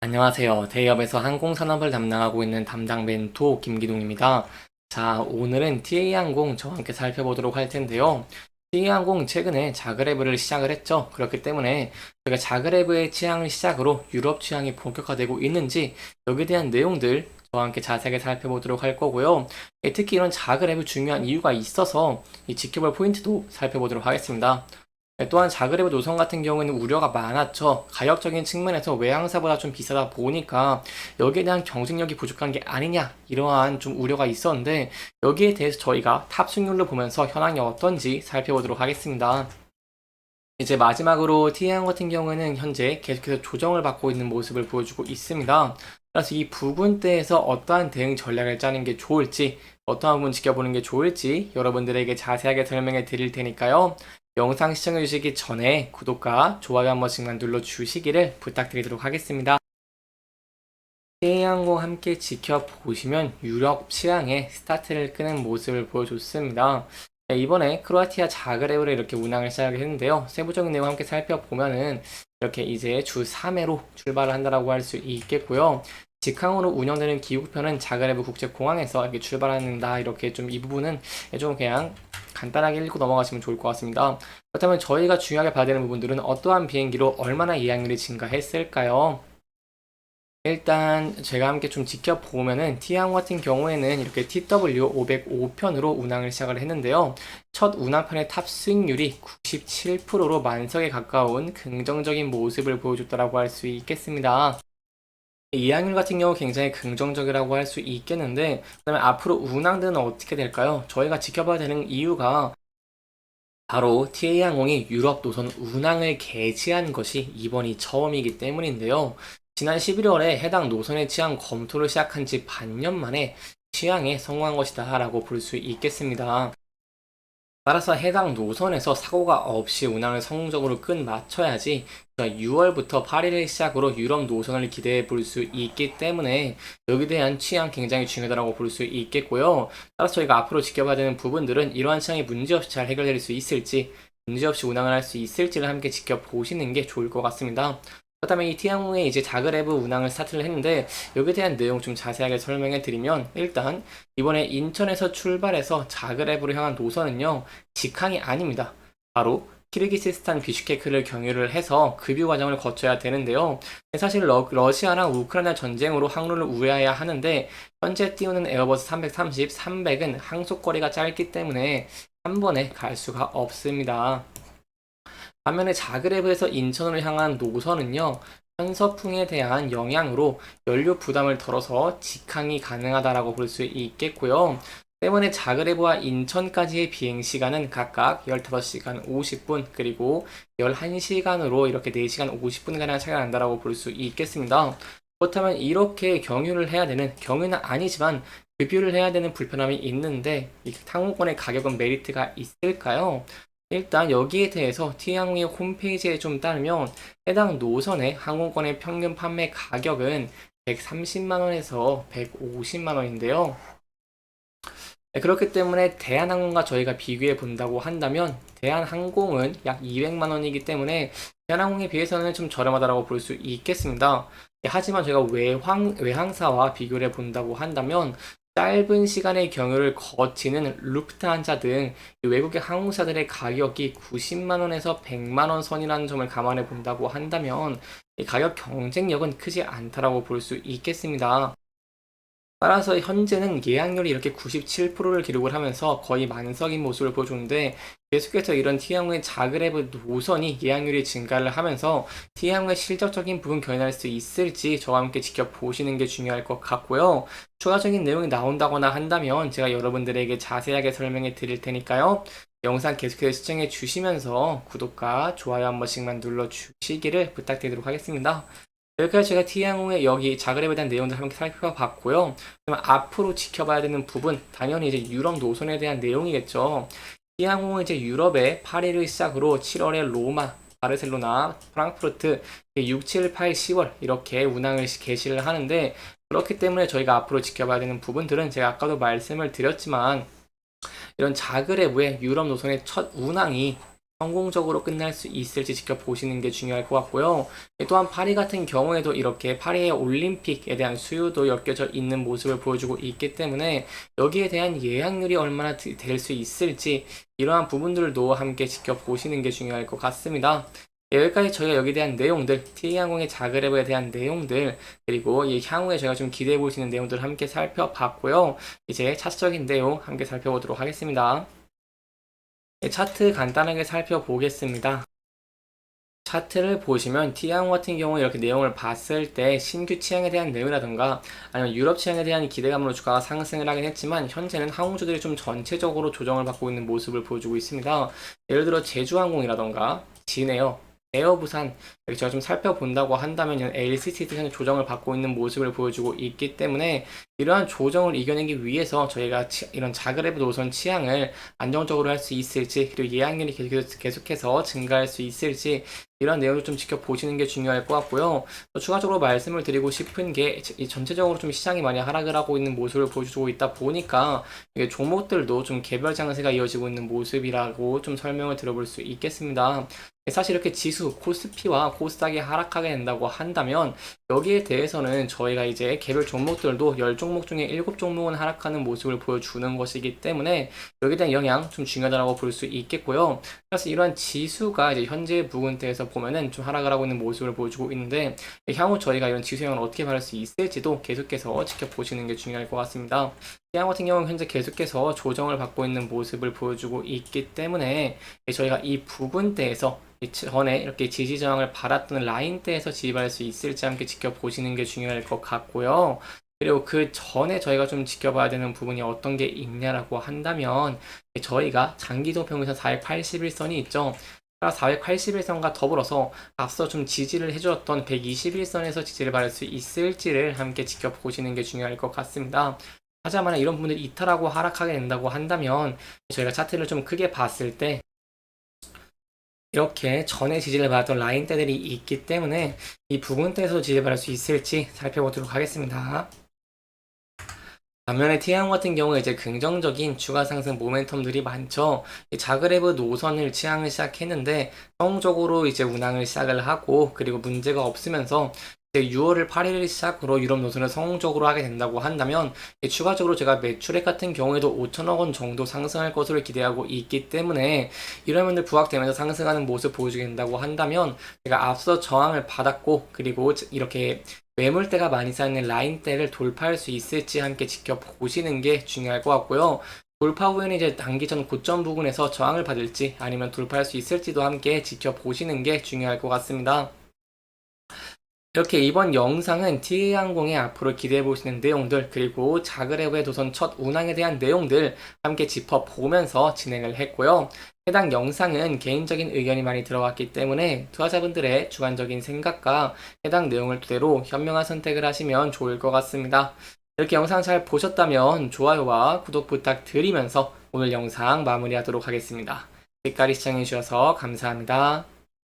안녕하세요. 대기업에서 항공산업을 담당하고 있는 담당 멘토 김기동입니다. 자, 오늘은 TA항공 저와 함께 살펴보도록 할 텐데요. TA항공 최근에 자그레브를 시작을 했죠. 그렇기 때문에 저희가 자그레브의 취향을 시작으로 유럽 취향이 본격화되고 있는지 여기에 대한 내용들 저와 함께 자세하게 살펴보도록 할 거고요. 특히 이런 자그레브 중요한 이유가 있어서 이 지켜볼 포인트도 살펴보도록 하겠습니다. 또한 자그레브 노선 같은 경우에는 우려가 많았죠. 가격적인 측면에서 외항사보다 좀 비싸다 보니까 여기에 대한 경쟁력이 부족한 게 아니냐 이러한 좀 우려가 있었는데 여기에 대해서 저희가 탑승률을 보면서 현황이 어떤지 살펴보도록 하겠습니다. 이제 마지막으로 T항 같은 경우에는 현재 계속해서 조정을 받고 있는 모습을 보여주고 있습니다. 그래서 이 부분대에서 어떠한 대응 전략을 짜는 게 좋을지, 어떠한 부분 지켜보는 게 좋을지 여러분들에게 자세하게 설명해 드릴 테니까요. 영상 시청해 주시기 전에 구독과 좋아요 한 번씩만 눌러 주시기를 부탁드리도록 하겠습니다. K항공 함께 지켜보시면 유럽 취향의 스타트를 끄는 모습을 보여줬습니다. 네, 이번에 크로아티아 자그레브를 이렇게 운항을 시작했는데요. 세부적인 내용 함께 살펴보면은 이렇게 이제 주 3회로 출발을 한다라고 할 수 있겠고요. 직항으로 운영되는 기국편은 자그레브 국제공항에서 이렇게 출발한다. 이렇게 좀 이 부분은 좀 그냥 간단하게 읽고 넘어가시면 좋을 것 같습니다. 그렇다면 저희가 중요하게 봐야 되는 부분들은 어떠한 비행기로 얼마나 예약률이 증가했을까요? 일단 제가 함께 좀 지켜보면은 T항 같은 경우에는 이렇게 TW505편으로 운항을 시작을 했는데요. 첫 운항편의 탑승률이 97%로 만석에 가까운 긍정적인 모습을 보여줬다라고 할 수 있겠습니다. 이항률 같은 경우 굉장히 긍정적이라고 할 수 있겠는데, 그다음에 앞으로 운항들은 어떻게 될까요? 저희가 지켜봐야 되는 이유가 바로 TA항공이 유럽 노선 운항을 개시한 것이 이번이 처음이기 때문인데요. 지난 11월에 해당 노선의 취향 검토를 시작한 지 반년 만에 취향에 성공한 것이다 라고 볼 수 있겠습니다. 따라서 해당 노선에서 사고가 없이 운항을 성공적으로 끝마쳐야지 6월부터 8일을 시작으로 유럽 노선을 기대해 볼 수 있기 때문에 여기에 대한 취향 굉장히 중요하다고 볼 수 있겠고요. 따라서 저희가 앞으로 지켜봐야 되는 부분들은 이러한 취향이 문제없이 잘 해결될 수 있을지 문제없이 운항을 할 수 있을지를 함께 지켜보시는 게 좋을 것 같습니다. 그렇다면 이 티항공의 이제 자그레브 운항을 스타트를 했는데 여기에 대한 내용 좀 자세하게 설명해 드리면 일단 이번에 인천에서 출발해서 자그레브로 향한 노선은요 직항이 아닙니다. 바로 키르기스스탄 비슈케크를 경유를 해서 급유 과정을 거쳐야 되는데요. 사실 러시아랑 우크라이나 전쟁으로 항로를 우회해야 하는데 현재 띄우는 에어버스 330, 300은 항속거리가 짧기 때문에 한 번에 갈 수가 없습니다. 반면에 자그레브에서 인천으로 향한 노선은요, 편서풍에 대한 영향으로 연료 부담을 덜어서 직항이 가능하다라고 볼 수 있겠고요. 때문에 자그레브와 인천까지의 비행 시간은 각각 15시간 50분 그리고 11시간으로 이렇게 4시간 50분가량 차이가 난다라고 볼 수 있겠습니다. 그렇다면 이렇게 경유를 해야 되는 경유는 아니지만 급유를 해야 되는 불편함이 있는데 이 항공권의 가격은 메리트가 있을까요? 일단 여기에 대해서 T항공의 홈페이지에 좀 따르면 해당 노선의 항공권의 평균 판매 가격은 130만원에서 150만원인데요. 그렇기 때문에 대한항공과 저희가 비교해 본다고 한다면 대한항공은 약 200만원이기 때문에 대한항공에 비해서는 좀 저렴하다고 볼 수 있겠습니다. 하지만 저희가 외항사와 비교를 해 본다고 한다면 짧은 시간의 경유를 거치는 루프트한자 등 외국의 항공사들의 가격이 90만원에서 100만원 선이라는 점을 감안해 본다고 한다면 이 가격 경쟁력은 크지 않다라고 볼 수 있겠습니다. 따라서 현재는 예약률이 이렇게 97%를 기록을 하면서 거의 만석인 모습을 보여줬는데 계속해서 이런 T항공의 자그레브 노선이 예약률이 증가를 하면서 T항공의 실적적인 부분 견인할 수 있을지 저와 함께 지켜보시는 게 중요할 것 같고요. 추가적인 내용이 나온다거나 한다면 제가 여러분들에게 자세하게 설명해 드릴 테니까요. 영상 계속해서 시청해 주시면서 구독과 좋아요 한 번씩만 눌러 주시기를 부탁드리도록 하겠습니다. 여기까지 제가 T항공의 여기 자그랩에 대한 내용들 함께 살펴봤고요. 그러면 앞으로 지켜봐야 되는 부분, 당연히 이제 유럽 노선에 대한 내용이겠죠. T항공은 이제 유럽의 파리를 시작으로 7월에 로마, 바르셀로나, 프랑크푸르트, 6, 7, 8, 10월 이렇게 운항을 개시를 하는데 그렇기 때문에 저희가 앞으로 지켜봐야 되는 부분들은 제가 아까도 말씀을 드렸지만 이런 자그레브의 유럽 노선의 첫 운항이 성공적으로 끝날 수 있을지 지켜보시는 게 중요할 것 같고요. 또한 파리 같은 경우에도 이렇게 파리의 올림픽에 대한 수요도 엮여져 있는 모습을 보여주고 있기 때문에 여기에 대한 예약률이 얼마나 될 수 있을지 이러한 부분들도 함께 지켜보시는 게 중요할 것 같습니다. 여기까지 저희가 여기에 대한 내용들, T항공의 자그레브에 대한 내용들, 그리고 이 향후에 저희가 좀 기대해 볼 수 있는 내용들을 함께 살펴봤고요. 이제 차트적인 내용 함께 살펴보도록 하겠습니다. 차트 간단하게 살펴보겠습니다. 차트를 보시면 T항공 같은 경우 이렇게 내용을 봤을 때 신규 취향에 대한 내용이라든가 아니면 유럽 취향에 대한 기대감으로 주가가 상승을 하긴 했지만 현재는 항공주들이 좀 전체적으로 조정을 받고 있는 모습을 보여주고 있습니다. 예를 들어 제주항공이라든가 진에어, 에어부산 이렇게 제가 좀 살펴본다고 한다면 LCC도 현재 조정을 받고 있는 모습을 보여주고 있기 때문에 이러한 조정을 이겨내기 위해서 저희가 이런 자그레브 노선 취향을 안정적으로 할 수 있을지 그리고 예약률이 계속해서 증가할 수 있을지 이런 내용을 좀 지켜보시는 게 중요할 것 같고요. 또 추가적으로 말씀을 드리고 싶은 게 전체적으로 좀 시장이 많이 하락을 하고 있는 모습을 보여주고 있다 보니까 이게 종목들도 좀 개별 장세가 이어지고 있는 모습이라고 좀 설명을 들어볼 수 있겠습니다. 사실 이렇게 지수, 코스피와 코스닥이 하락하게 된다고 한다면 여기에 대해서는 저희가 이제 개별 종목들도 10종목 중에 7종목은 하락하는 모습을 보여주는 것이기 때문에 여기에 대한 영향 좀 중요하다고 볼 수 있겠고요. 그래서 이러한 지수가 이제 현재 부근대에서 보면은 좀 하락을 하고 있는 모습을 보여주고 있는데 향후 저희가 이런 지수 영향을 어떻게 받을 수 있을지도 계속해서 지켜보시는 게 중요할 것 같습니다. 시장 같은 경우는 현재 계속해서 조정을 받고 있는 모습을 보여주고 있기 때문에 저희가 이 부분대에서 전에 이렇게 지지 저항을 받았던 라인대에서 지지받을 수 있을지 함께 지켜보시는 게 중요할 것 같고요. 그리고 그 전에 저희가 좀 지켜봐야 되는 부분이 어떤 게 있냐라고 한다면 저희가 장기도 평균선 481선이 있죠. 481선과 더불어서 앞서 좀 지지를 해주었던 121선에서 지지를 받을 수 있을지를 함께 지켜보시는 게 중요할 것 같습니다. 하지만 이런 부분들이 이탈하고 하락하게 된다고 한다면 저희가 차트를 좀 크게 봤을 때 이렇게 전에 지지를 받았던 라인대들이 있기 때문에 이 부분대에서 지지를 받을 수 있을지 살펴보도록 하겠습니다. 반면에 T항공 같은 경우에 이제 긍정적인 주가 상승 모멘텀들이 많죠. 자그레브 노선을 취항을 시작했는데 성공적으로 이제 운항을 시작을 하고 그리고 문제가 없으면서 이제 6월을 8일을 시작으로 유럽 노선을 성공적으로 하게 된다고 한다면 추가적으로 제가 매출액 같은 경우에도 5천억 원 정도 상승할 것으로 기대하고 있기 때문에 이러면들 부각되면서 상승하는 모습 보여주게 된다고 한다면 제가 앞서 저항을 받았고 그리고 이렇게 매물대가 많이 쌓이는 라인대를 돌파할 수 있을지 함께 지켜보시는 게 중요할 것 같고요. 돌파 후에는 이제 단기전 고점 부근에서 저항을 받을지 아니면 돌파할 수 있을지도 함께 지켜보시는 게 중요할 것 같습니다. 이렇게 이번 영상은 T항공의 앞으로 기대해 보시는 내용들 그리고 자그레브의 도선 첫 운항에 대한 내용들 함께 짚어보면서 진행을 했고요. 해당 영상은 개인적인 의견이 많이 들어갔기 때문에 투자자분들의 주관적인 생각과 해당 내용을 토대로 현명한 선택을 하시면 좋을 것 같습니다. 이렇게 영상 잘 보셨다면 좋아요와 구독 부탁드리면서 오늘 영상 마무리하도록 하겠습니다. 끝까지 시청해주셔서 감사합니다.